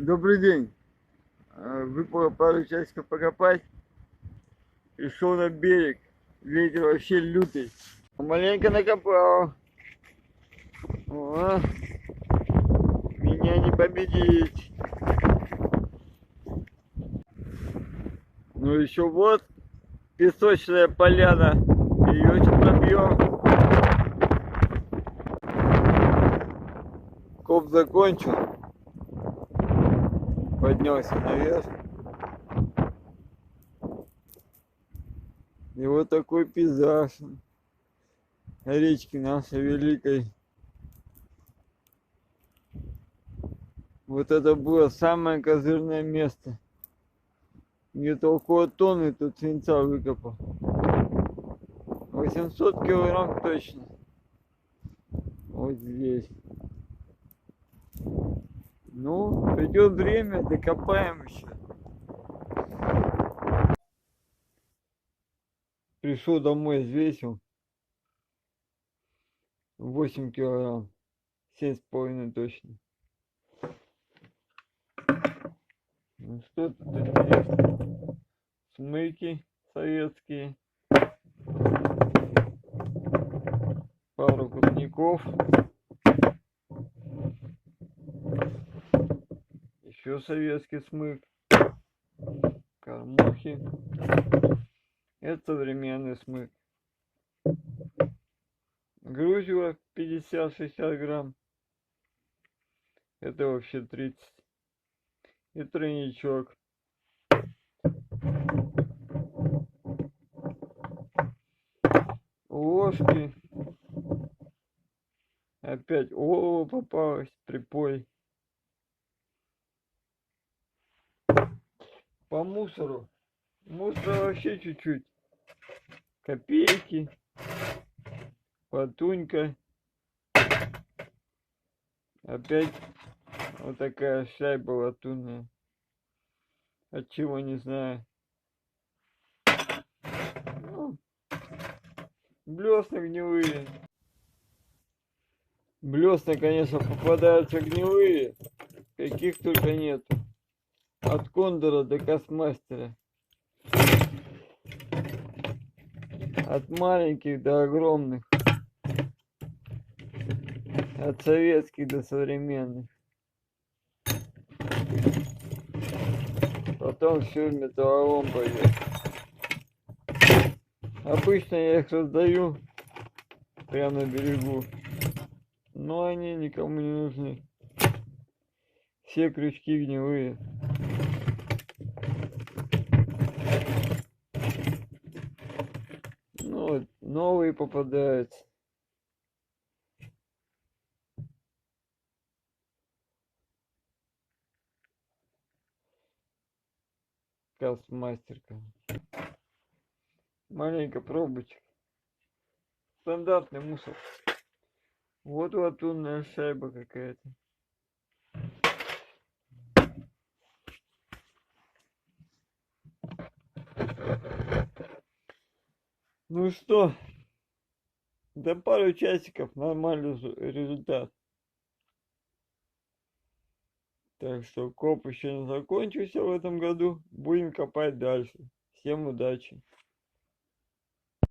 Добрый день. Выпало пару часиков покопать. Пришел на берег. Ветер вообще лютый. Маленько накопал. О, меня не победить. Ну еще вот песочная поляна. Ее что пробьем. Коп закончил. Поднялся наверх. И вот такой пейзаж речки нашей великой. Вот это было самое козырное место. Где-то около тонны тут свинца выкопал. 800 килограмм точно. Вот здесь. Ну, придет время, докопаем еще. Пришел домой, взвесил 8 килограмм. 7,5 точно. Ну что тут интересно? Смыки советские. Пару крупников. Еще советский смык. Кормухи. Это современный смык. Грузило 50-60 грамм. Это вообще 30. И тройничок. Ложки. Опять олово попалось, припой. По мусору. Мусора вообще чуть-чуть. Копейки. Латунька. Опять вот такая шайба латунная. От чего не знаю. Ну, блесна гнилые. Блесна, конечно, попадаются гнилые. Каких только нету. От кондора до космастера. От маленьких до огромных. От советских до современных. Потом все в металлолом пойдет. Обычно я их раздаю прямо на берегу. Но они никому не нужны. Все крючки гнилые. Ну вот, новые попадаются. Кастмастерка. Маленько пробочек. Стандартный мусор. Вот латунная шайба какая-то. Ну что, за пару часиков нормальный результат. Так что коп еще не закончился в этом году. Будем копать дальше. Всем удачи.